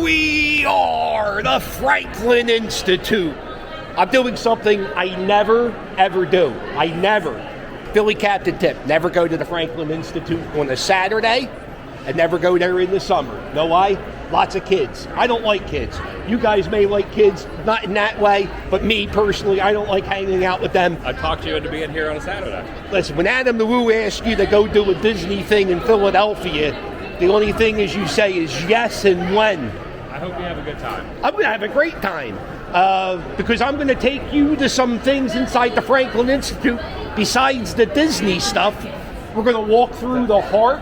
we are, the Franklin Institute. I'm doing something I never, ever do. Philly Captain tip, never go to the Franklin Institute on a Saturday and never go there in the summer. Know why? Lots of kids. I don't like kids. You guys may like kids, not in that way, but me personally, I don't like hanging out with them. I talked you into being here on a Saturday. Listen, when Adam the Woo asks you to go do a Disney thing in Philadelphia, the only thing is you say is yes and when. I hope you have a good time. I'm going to have a great time because I'm going to take you to some things inside the Franklin Institute besides the Disney stuff. We're going to walk through the heart.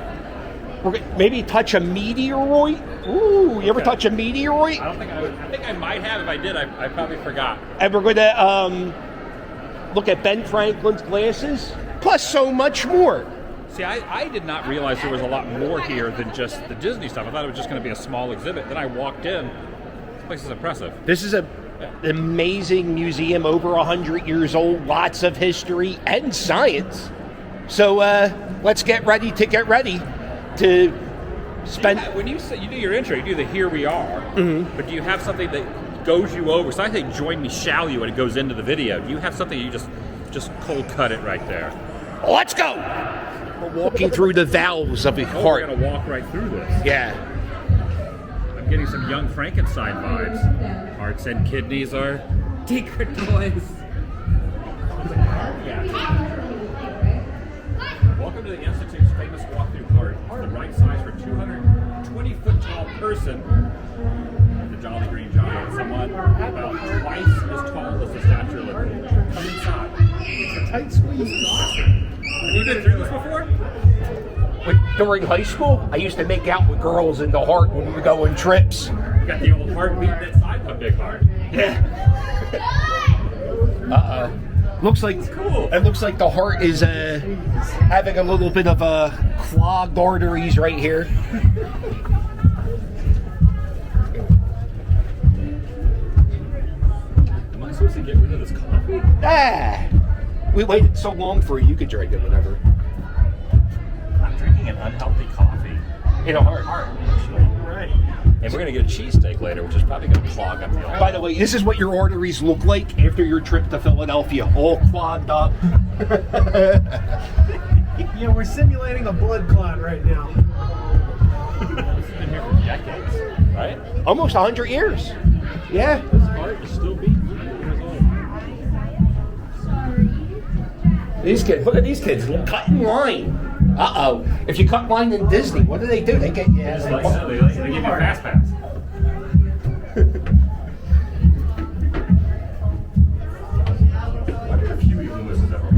We're going to maybe touch a meteoroid. Ooh, you ever touch a meteoroid? I don't think I would. I think I might have. If I did, I probably forgot. And we're going to look at Ben Franklin's glasses, plus so much more. See, I did not realize there was a lot more here than just the Disney stuff. I thought it was just going to be a small exhibit. Then I walked in. This place is impressive. This is an amazing museum, over 100 years old, lots of history and science. So let's get ready to spend. When you say you do your intro, you do the "Here we are," but do you have something that goes you over? So I say "Join me, shall you?" and it goes into the video. Do you have something you just cold cut it right there? Let's go. We're walking through the valves of the heart. We're gonna walk right through this. Yeah. I'm getting some Young Frankenstein vibes. Hearts and kidneys are secret toys. Welcome to the Institute's famous walk-through heart. The right size for 220-foot-tall person. The Jolly Green Giant. Someone about twice as tall as the Statue of Liberty. Come inside. It's a tight squeeze. Awesome. Have you been through this before? During high school, I used to make out with girls in the heart when we would go on trips. You got the old heart beating inside a big heart. Yeah. Looks like cool. It looks like the heart is having a little bit of clogged arteries right here. Am I supposed to get rid of this coffee? We waited so long for you. You could drink it whenever. I'm drinking an unhealthy coffee. In a heart. Right. And we're going to get a cheesesteak later, which is probably going to clog up the old. By the way, this is what your arteries look like after your trip to Philadelphia, all clogged up. Yeah, we're simulating a blood clot right now. This has been here for decades, right? Almost 100 years. Yeah. This heart is still beating 100 years old. These kids, look at these kids, cutting line. If you cut line in Disney, what do? They get you. They give you a fast pass. I did a few even this has ever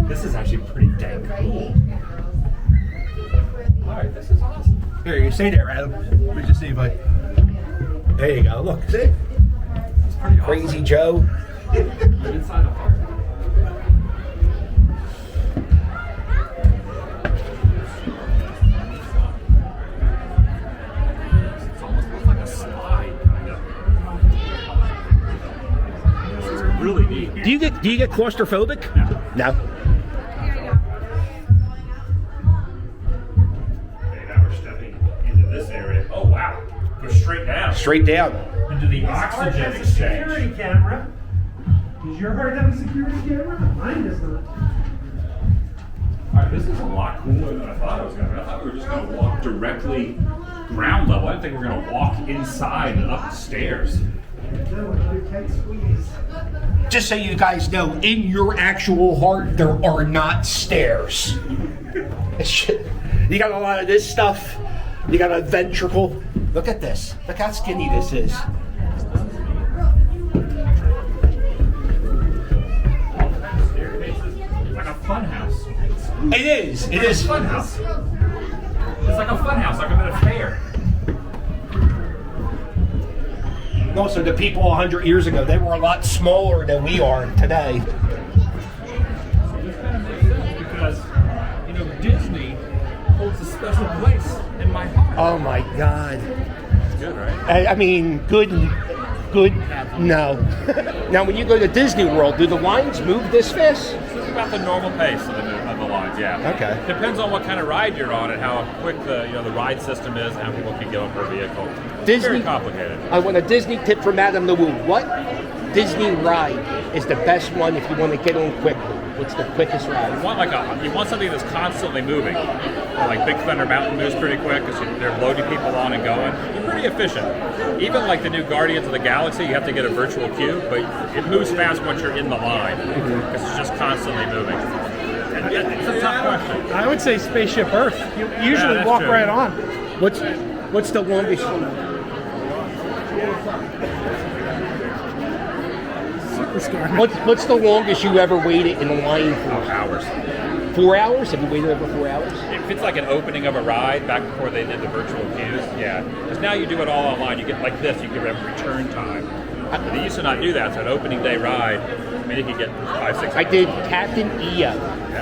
This is actually pretty dang cool. Alright, this is awesome. Here, you stay there, Adam. Let me just see if I... There you go. Look, see? It's pretty awesome. Crazy Joe. I'm inside a heart. It's almost looks like a slide, kind of. This is really neat. Do you get claustrophobic? No. Okay, now we're stepping into this area. Oh wow. Go straight down. Straight down. Into the oxygen exchange. Security camera. Does your heart have a security camera? Mine does not. Alright, this is a lot cooler than I thought it was going to be. I thought we were just going to walk directly ground level. I didn't think we were going to walk inside and up the stairs. No, another tight squeeze. Just so you guys know, in your actual heart, there are not stairs. You got a lot of this stuff. You got a ventricle. Look at this. Look how skinny this is. It's like a fun house. It is. It is. Fun house. It's like a fun house, like I'm at a fair. Also, the people 100 years ago, they were a lot smaller than we are today. This kind of makes sense because, you know, Disney holds a special place in my heart. Oh my God. It's good, right? I mean, good Good? No. Now, when you go to Disney World, do the lines move this fast? It's about the normal pace of the lines, yeah. Okay. Depends on what kind of ride you're on and how quick the ride system is and how people can get on per vehicle. It's very complicated. I want a Disney tip from Madame the Woo. What Disney ride is the best one if you want to get on quickly? What's the quickest ride? You want something that's constantly moving. Like Big Thunder Mountain moves pretty quick because they're loading people on and going. You're pretty efficient. Even like the new Guardians of the Galaxy, you have to get a virtual queue, but it moves fast once you're in the line because it's just constantly moving. And it's a tough question. I would say Spaceship Earth. You usually walk true. right on. What's the longest? Super scary. What's the longest you ever waited in a line for? Hours. 4 hours? Have you waited over 4 hours? If it's like an opening of a ride back before they did the virtual queues, yeah. Because now you do it all online. You get like this, you get a return time. But they used to not do that. So an opening day ride, I mean, you could get 5, 6 hours. I did Captain EO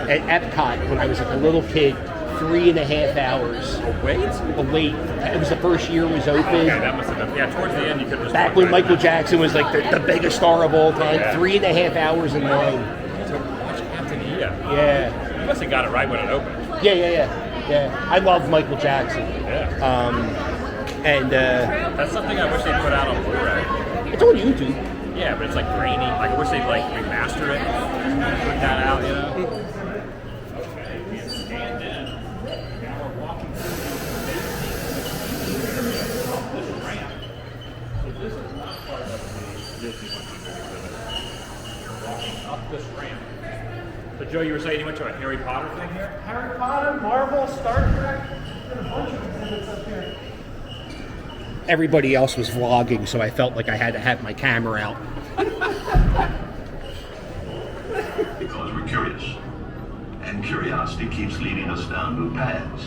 at Epcot when I was like a little kid. 3.5 hours. Wait? It was the first year it was open. Okay, that must have been. Yeah, towards the end you could just. Back when Michael Jackson was like the biggest star of all time. Yeah. 3.5 hours in line. To watch Captain EO. Yeah. You must have got it right when it opened. Yeah. I love Michael Jackson. Yeah. That's something I wish they'd put out on Blu-ray. It's on YouTube. Yeah, but it's like grainy. Like I wish they'd like remaster it, put that out, you know. Okay, we have scanned in. Now we're walking up this ramp. So this is not part of the Disney 100 exhibit. You're walking up this ramp. So Joe, you were saying you went to a Harry Potter thing here? Harry Potter, Marvel, Star Trek. There's a bunch of exhibits up here. Everybody else was vlogging, so I felt like I had to have my camera out. Because we're curious. And curiosity keeps leading us down new paths.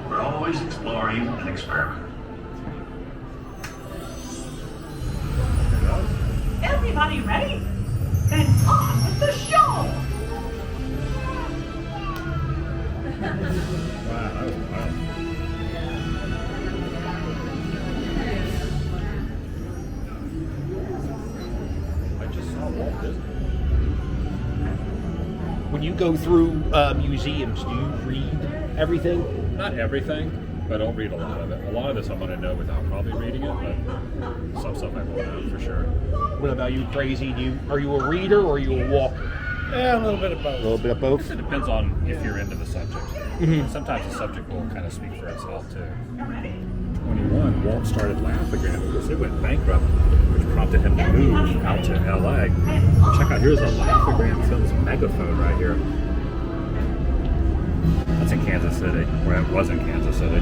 We're always exploring and experimenting. Everybody ready? Then on with the show! Wow, that was wild. I just saw Walt Disney. When you go through museums, do you read everything? Not everything, but I don't read a lot of it. A lot of this I'm going to know without probably reading it, but some stuff I will know for sure. What about you, Crazy? Are you a reader or are you a walker? Yeah, a little bit of both. A little bit of both. It depends on if you're into the subject. Sometimes the subject will kind of speak for itself too. 21, Walt started Laugh-O-Gram because it went bankrupt, which prompted him to move out to LA. Check out, here's a Laugh-O-Gram Films megaphone right here. That's in Kansas City, where it was in Kansas City.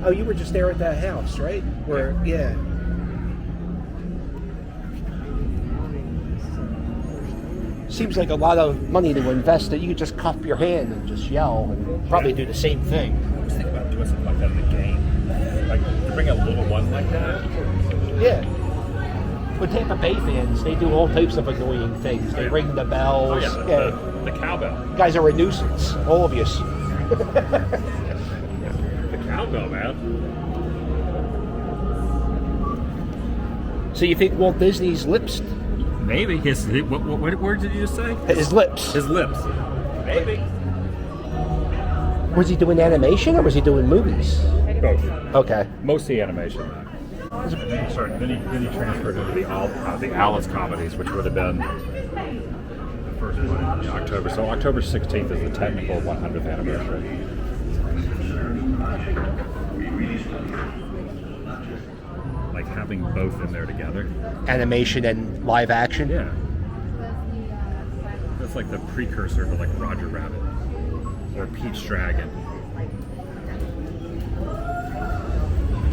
Oh, you were just there at that house, right? Yeah. Seems like a lot of money to invest that you could just cup your hand and just yell and probably do the same thing. I was thinking about doing something like that in the game. Like, to bring a little one like that. Yeah. With Tampa Bay fans, they do all types of annoying things. They ring the bells. Oh, yeah, the cowbell. You guys are a nuisance, all of you. The cowbell, man. So you think Walt Disney's lips? Maybe. What word did you just say? His lips. His lips. Maybe. Was he doing animation or was he doing movies? Both. Okay. Mostly animation. Sorry, then he transferred into the Alice comedies, which would have been the first one in October. So October 16th is the technical 100th anniversary. Like having both in there together. Animation and live action? Yeah. That's like the precursor to like Roger Rabbit or Pete's Dragon.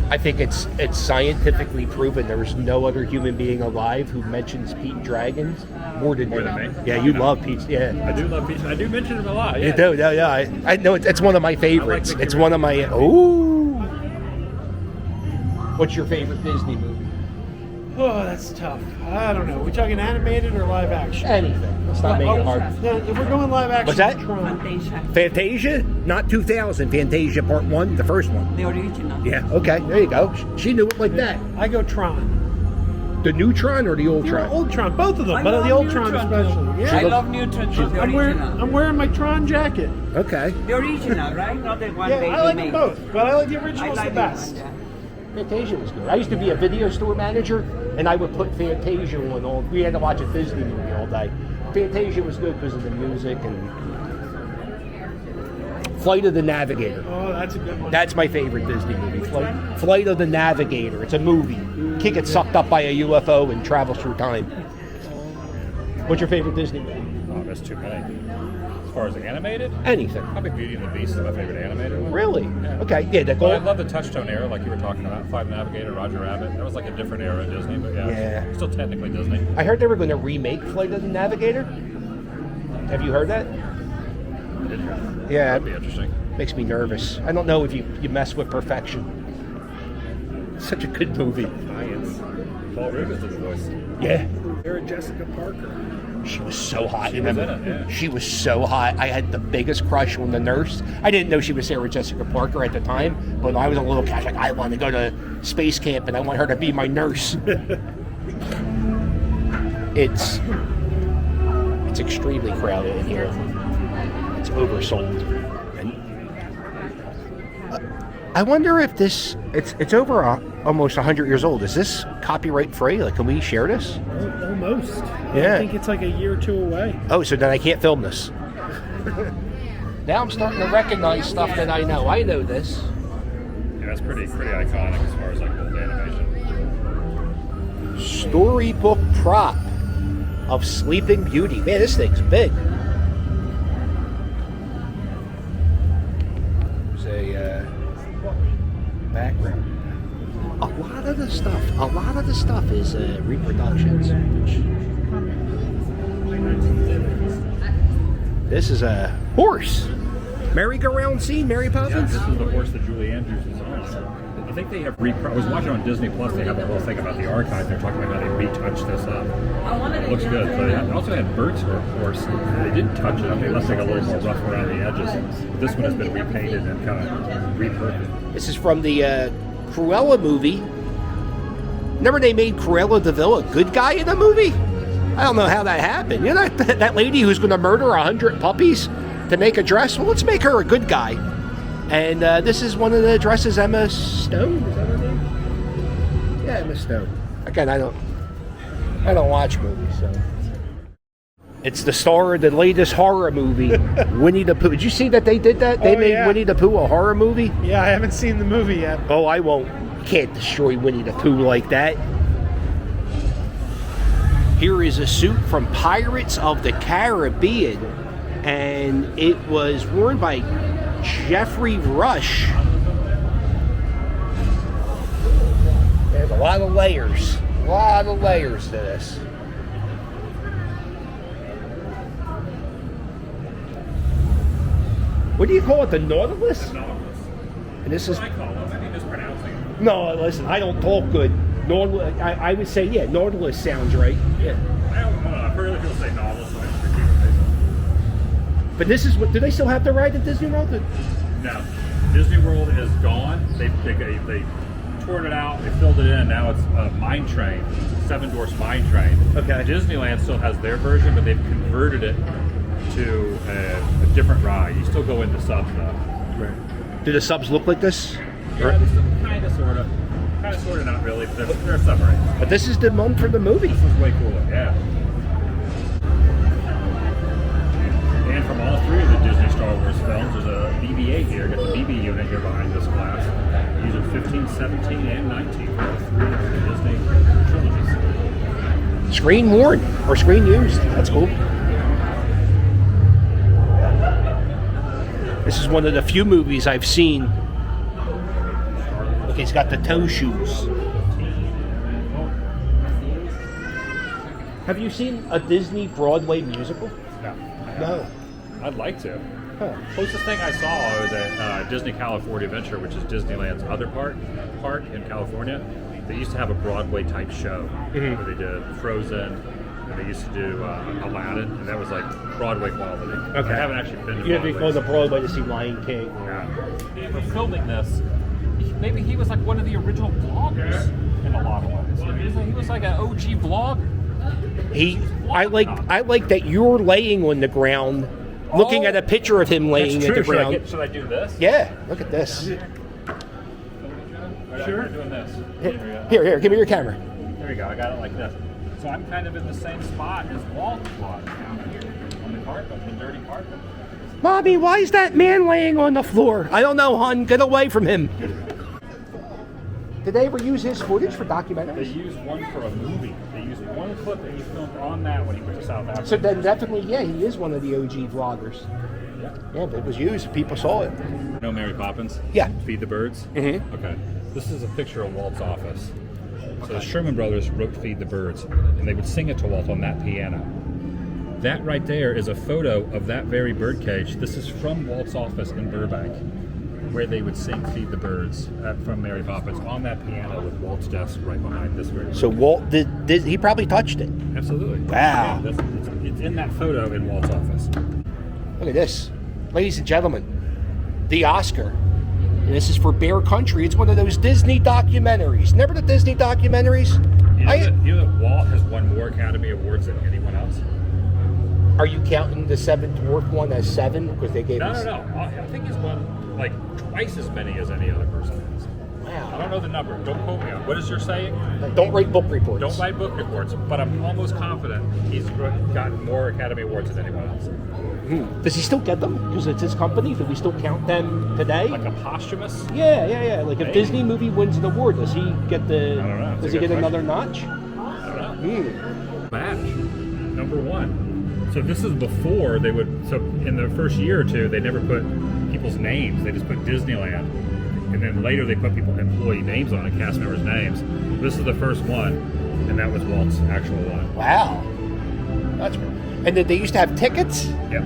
I think it's scientifically proven there's no other human being alive who mentions Pete Dragons more than More you. than me? Yeah, you love Pete. Yeah. I do love Pete's. I do mention him a lot. You Yeah. do, yeah. I know it's one of my favorites. Mickey It's one of my. Ooh. What's your favorite Disney movie? Oh, that's tough. I don't know. We talking animated or live action? Anything. Let's not make it hard. No, if we're going live action, What's that? Tron. Fantasia? Not 2000. Fantasia Part 1, the first one. The original. Yeah, okay, there you go. She knew it like that. I go Tron. The Neutron or the Ultron? Old Tron, both of them, I but love the old Tron Neutron too. especially. I Yeah. love Neutron too, the I'm original. wearing my Tron jacket. Okay. The original, right? Not the one Yeah, they I like remade. them both, but I like the I originals like the best. One, yeah. Fantasia was good. I used to be a video store manager, and I would put Fantasia on all. We had to watch a Disney movie all day. Fantasia was good because of the music and Flight of the Navigator. Oh, that's a good one. That's my favorite Disney movie. Flight of the Navigator. It's a movie. Kid gets sucked up by a UFO and travels through time. What's your favorite Disney movie? Oh, there's too many. As far as animated, Anything. probably Beauty and the Beast is my favorite animated one. Really? Yeah. Okay. Yeah. The But I gold. love the Touchstone era, like you were talking about. Flight of the Navigator, Roger Rabbit. That was like a different era of Disney, but yeah, Yeah. still technically Disney. I heard they were going to remake Flight of the Navigator. Have you heard that? Yeah. That'd be interesting. Makes me nervous. I don't know if you mess with perfection. Such a good movie. Science. Paul Rubens did the voice. Yeah. Sarah Jessica Parker. She was so hot. She was in it, yeah. She was so hot. I had the biggest crush on the nurse. I didn't know she was Sarah Jessica Parker at the time, but when I was a little kid, I was like, I want to go to space camp and I want her to be my nurse. It's extremely crowded in here. It's oversold. And I wonder if it's over almost 100 years old. Is this copyright free? Like, can we share this? Almost. Yeah. I think it's like a year or two away. Oh, so then I can't film this. Now I'm starting to recognize stuff that I know. I know this. Yeah, it's pretty iconic as far as like old animation. Storybook prop of Sleeping Beauty. Man, this thing's big. There's a background. A lot of the stuff is reproductions. This is a horse. Merry-go-round scene, Mary Yeah, Poppins? this is the horse that Julie Andrews was on. I think they have I was watching on Disney Plus. They have a whole thing about the archive. They're talking about how they retouched this up. It looks good. So they also had Bert's horse. They didn't touch it up. They left it a little more rough around the edges. But this one has been repainted and kind of repurposed. This is from the Cruella movie. Remember they made Cruella de Vil a good guy in the movie? I don't know how that happened. You know that lady who's going to murder 100 puppies to make a dress? Well, let's make her a good guy. And this is one of the dresses, Emma Stone. Is that her name? Yeah, Emma Stone. Again, I don't watch movies, so. It's the star of the latest horror movie, Winnie the Pooh. Did you see that they did that? They made yeah. Winnie the Pooh a horror movie? Yeah, I haven't seen the movie yet. Oh, I won't. You can't destroy Winnie the Pooh like that. Here is a suit from Pirates of the Caribbean, and it was worn by Jeffrey Rush. There's a lot of layers. A lot of layers to this. What do you call it? The Nautilus? Nautilus. And this is... I call it. I think mispronouncing it. No, listen, I don't talk good. Nautilus, I would say, yeah, Nautilus sounds right. Yeah. I don't know. I've heard other people say Nautilus, so I just repeat what they say. But this is what, do they still have the ride at Disney World? No, Disney World is gone. They toured it out. They filled it in. Now it's a mine train, Seven Dwarfs mine train. Okay. Disneyland still has their version, but they've converted it to a different ride. You still go into subs though. Right. Do the subs look like this? Yeah, they still kind of, sort of, not really. But they're submarines. But this is the one for the movie. This is way cooler. Yeah. And from all three of the Disney Star Wars films, there's a BB-8 here. Got the BB unit here behind this glass. Using 15, 17, and 19 for all three of the Disney trilogies. Screen worn or screen used. That's cool. This is one of the few movies I've seen. Look, he's got the toe shoes. Have you seen a Disney Broadway musical? No. No. I'd like to. Huh. Closest thing I saw was at Disney California Adventure, which is Disneyland's other park in California. They used to have a Broadway type show where they did Frozen, and they used to do Aladdin, and that was like Broadway quality. Okay. I haven't actually been to You have to Broadway. go to Broadway to see Lion King. Yeah. For filming this, maybe he was like one of the original vloggers in a lot of ways. He was like an OG vlogger. I like that you're laying on the ground, looking at a picture of him laying at the ground. Should I do this? Yeah, look at this. Sure. Doing this. Here, give me your camera. There we go. I got it like this. So I'm kind of in the same spot as Walt was down here on the carpet, the dirty carpet. Mommy, why is that man laying on the floor? I don't know, hon. Get away from him. Did they ever use his footage for They documentaries? used one for a movie. They used one clip that he filmed on that when he went to South Africa. So then definitely, yeah, he is one of the OG vloggers. Yeah, but it was used. People saw it. You know Mary Poppins? Yeah. Feed the Birds? Mm-hmm. Okay. This is a picture of Walt's office. So the Sherman Brothers wrote Feed the Birds, and they would sing it to Walt on that piano. That right there is a photo of that very birdcage. This is from Walt's office in Burbank, where they would sing Feed the Birds from Mary Poppins on that piano with Walt's desk right behind this very So Walt did he probably touched it. Absolutely. Wow. Yeah, it's in that photo in Walt's office. Look at this. Ladies and gentlemen, the Oscar. And this is for Bear Country. It's one of those Disney documentaries. Remember the Disney documentaries? You know that Walt has won more Academy Awards than anyone else? Are you counting the Seven Dwarf one as 7? Because they gave us... No. I think he's won like twice as many as any other person has. I Wow. don't know the number. Don't quote me on it. What is your saying? Don't write book reports. Don't write book reports, but I'm almost confident he's gotten more Academy Awards than anyone else. Does he still get them? Because it's his company. Do we still count them today? Like a posthumous? Yeah. Like if Maybe. Disney movie wins an award, does he get the? I don't know. It's Does a he get good another notch? I don't know. Hmm. Badge, number 1. So this is before they would. So in the first year or two, they never put people's names. They just put Disneyland, and then later they put employee names on it, cast members' names. This is the first one, and that was Walt's actual one. Wow. That's. And then they used to have tickets. Yep.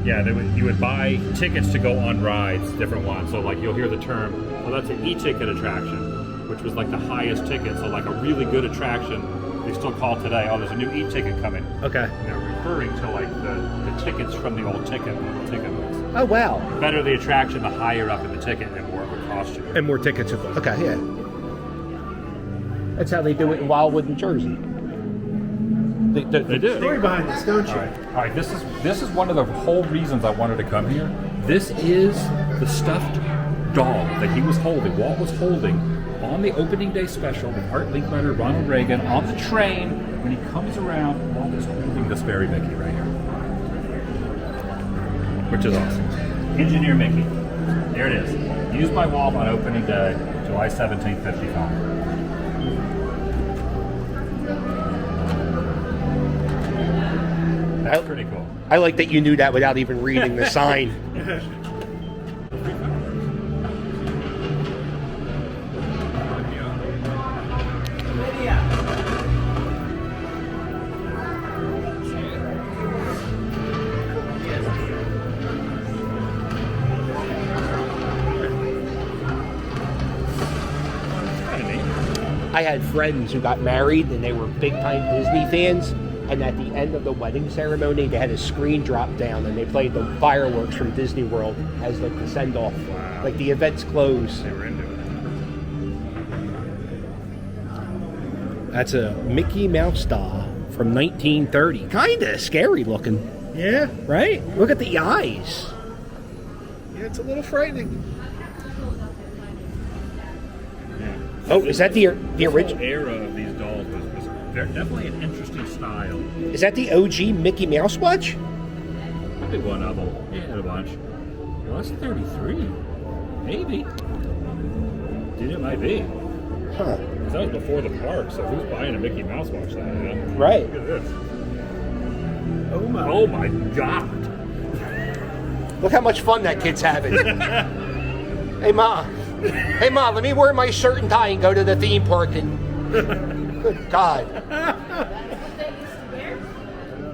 Yeah, you would buy tickets to go on rides, different ones. So like you'll hear the term, well, that's an e-ticket attraction, which was like the highest ticket. So like a really good attraction, they still call today, oh, there's a new e-ticket coming. Okay. And they're referring to like the tickets from the old ticket books. Oh wow. The better the attraction, the higher up in the ticket, and more it would cost you. And more tickets. Okay, yeah. That's how they do it in Wildwood, New Jersey. They do. Story behind this, don't you? All right. This is one of the whole reasons I wanted to come here. This is the stuffed doll that he was holding. Walt was holding on the opening day special with Art Linkletter, Ronald Reagan on the train. When he comes around, Walt is holding this very Mickey right here, which is awesome. Engineer Mickey. There it is. Used by Walt on opening day, July 17, 55. That's pretty cool. I like that you knew that without even reading the sign. I had friends who got married and they were big time Disney fans. And at the end of the wedding ceremony, they had a screen drop down and they played the fireworks from Disney World as like the send off. Wow. Like the event's closed. They were into it. That's a Mickey Mouse doll from 1930. Kinda scary looking. Yeah. Right? Look at the eyes. Yeah, it's a little frightening. Oh, is that the The original? whole era of these dolls was definitely an interesting style. Is that the OG Mickey Mouse watch? Probably one of them. Yeah, a bunch. Well, that's 33. Maybe. Dude, it might be. Huh. 'Cause that was before the park, so who's buying a Mickey Mouse watch now? You know? Right. Look at this. Oh my. Oh my God. Look how much fun that kid's having. Hey, Ma. Hey, Ma, let me wear my shirt and tie and go to the theme park and... Good God.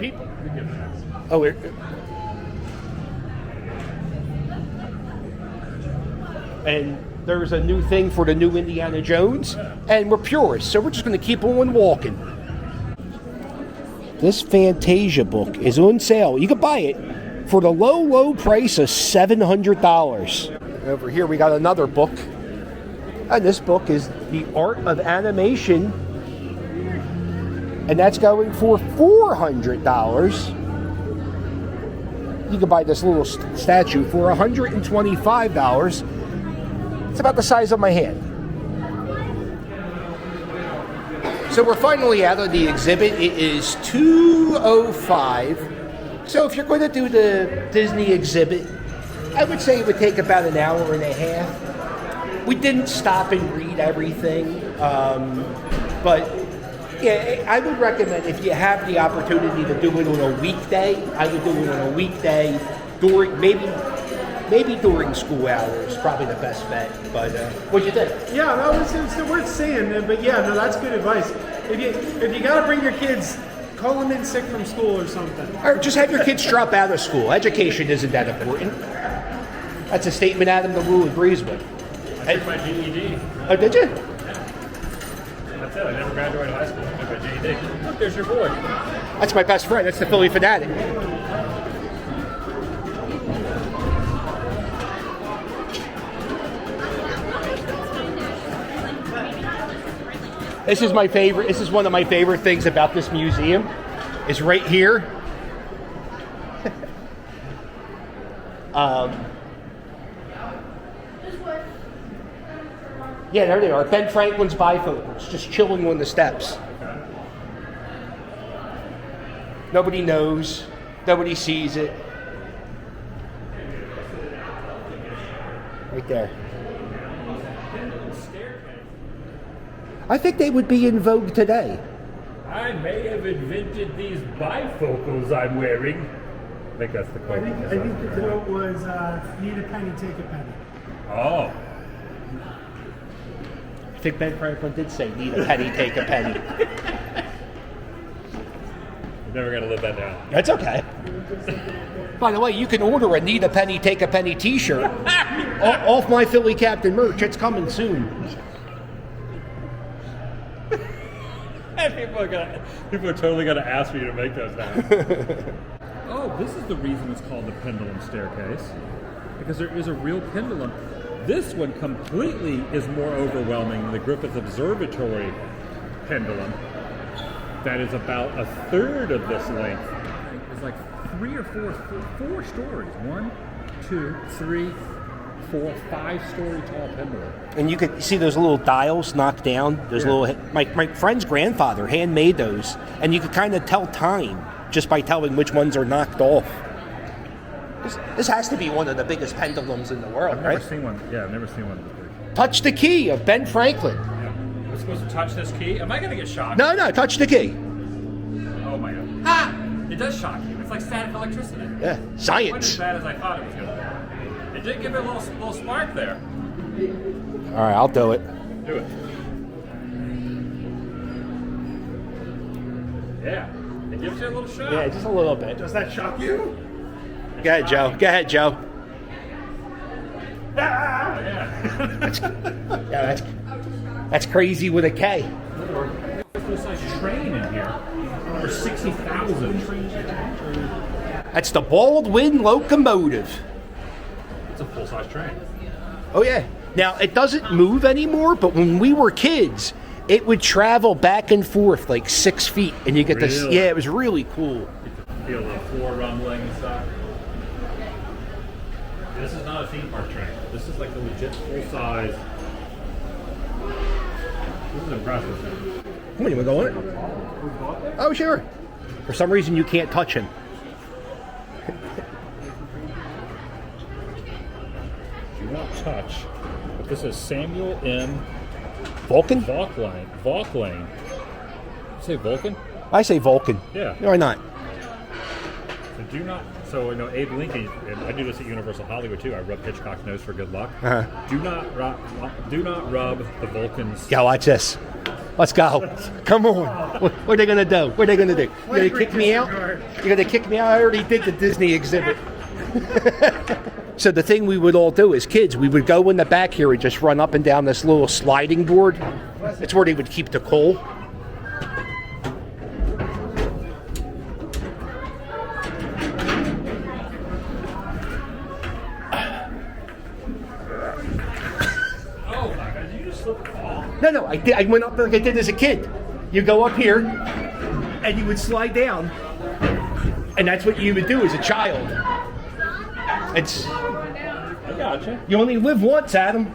People. Oh, and there's a new thing for the new Indiana Jones, and we're purists, so we're just going to keep on walking. This Fantasia book is on sale. You can buy it for the low, low price of $700. Over here we got another book. And this book is The Art of Animation. And that's going for $400. You can buy this little statue for $125. It's about the size of my hand. So we're finally out of the exhibit. It is 2:05. So if you're going to do the Disney exhibit, I would say it would take about an hour and a half. We didn't stop and read everything, but yeah, I would recommend if you have the opportunity to do it on a weekday, I would do it on a weekday during maybe during school hours, probably the best bet. But what do you think? Yeah, that was it's worth saying. But yeah, no, that's good advice. If you gotta bring your kids, call them in sick from school or something. Or just have your kids drop out of school. Education isn't that important. That's a statement Adam the Rule agrees with. I took my GED. Oh, did you? That's it. I never graduated high school. I took my GED. Look, there's your boy. That's my best friend. That's the Philly fanatic. This is my favorite. This is one of my favorite things about this museum. Is right here. Yeah, there they are. Ben Franklin's bifocals, just chilling on the steps. Nobody knows. Nobody sees it. Right there. I think they would be in vogue today. I may have invented these bifocals I'm wearing. I think that's the quote. I think the quote was, "Need a penny, take a penny." Oh. I think Ben Franklin did say, "Need a penny, take a penny." I'm never gonna live that down. That's okay. By the way, you can order a "Need a Penny, Take a Penny" T-shirt off my Philly Captain merch. It's coming soon. And people are totally gonna ask for you to make those now. Oh, this is the reason it's called the pendulum staircase, because there is a real pendulum. This one completely is more overwhelming than the Griffith Observatory pendulum. That is about a third of this length. It's like four stories. 1, 2, 3, 4, 5-story tall pendulum. And you can see those little dials knocked down. Those little. My friend's grandfather handmade those, and you could kind of tell time just by telling which ones are knocked off. This has to be one of the biggest pendulums in the world, I've right? never seen one. Yeah, I've never seen one this big. Touch the key of Ben Franklin. Yeah. I'm supposed to touch this key? Am I going to get shocked? No, touch the key. Oh my god. Ha! It does shock you. It's like static electricity. Yeah, It wasn't as science. bad as I thought it was going to be. It did give it a little spark there. All right, I'll do it. Do it. Yeah. It gives you a little shock. Yeah, just a little bit. Does that shock you? Go ahead, Joe. Go ahead, Joe. Yeah. Yeah, that's crazy with a K. Full-size train in here for 60,000. That's the Baldwin Locomotive. It's a full-size train. Oh, yeah. Now, it doesn't move anymore, but when we were kids, it would travel back and forth like 6 feet, and you get this. Really? Yeah, it was really cool. Feel the floor rumbling and stuff. This is not a theme park train. This is like the legit full-size. This is impressive. Come on, you want to go on it? Oh, sure. For some reason, you can't touch him. Do not touch. But this is Samuel M. Vulcan? Vauquelin. You say Vulcan? I say Vulcan. Yeah. Why not? So do not. So Abe Lincoln. And I do this at Universal Hollywood too. I rub Hitchcock's nose for good luck. Uh-huh. Do not rub the Vulcans. Yeah, watch this. Let's go. Come on. What are they going to do? What are they going to do? You going to kick me out? You're going to kick me out? I already did the Disney exhibit. So the thing we would all do as kids, we would go in the back here and just run up and down this little sliding board. It's where they would keep the coal. Oh my God! Did you just No. I went up like I did as a kid. You go up here, and you would slide down, and that's what you would do as a child. I gotcha. You only live once, Adam.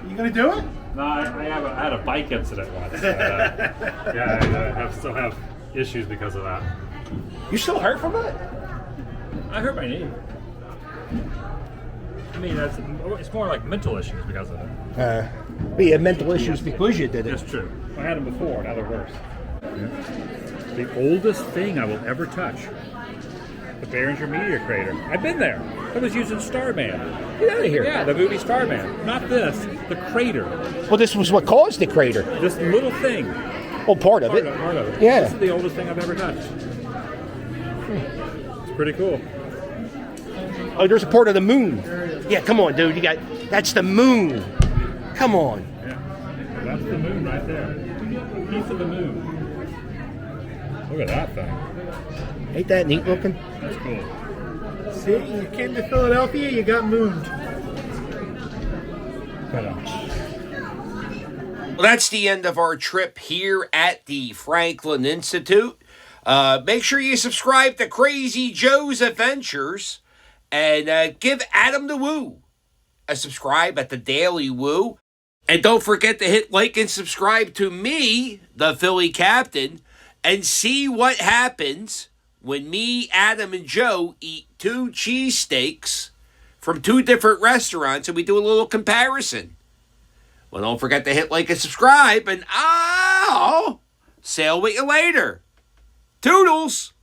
You gonna do it? No, I had a bike incident once. I still have issues because of that. You still hurt from it? I hurt my knee. I mean, it's more like mental issues because of it. But you had mental issues because you did it. That's true. I had them before, now they're worse. The oldest thing I will ever touch. The Behringer Meteor Crater. I've been there. I was using Starman. Get out of here. Yeah, the movie Starman. Not this, the crater. Well, this was what caused the crater. This little thing. Well, part of it. Part of it. Yeah. This is the oldest thing I've ever touched. It's pretty cool. Oh, there's a part of the moon. Yeah, come on, dude. That's the moon. Come on. Yeah. That's the moon right there. Piece of the moon. Look at that thing. Ain't that neat looking? That's cool. See, you came to Philadelphia, you got mooned. Well, that's the end of our trip here at the Franklin Institute. Make sure you subscribe to Crazy Joe's Adventures and give Adam the Woo a subscribe at the Daily Woo. And don't forget to hit like and subscribe to me, the Philly Captain, and see what happens when me, Adam, and Joe eat 2 cheesesteaks from 2 different restaurants and we do a little comparison. Well, don't forget to hit like and subscribe, and I'll sail with you later. Toodles!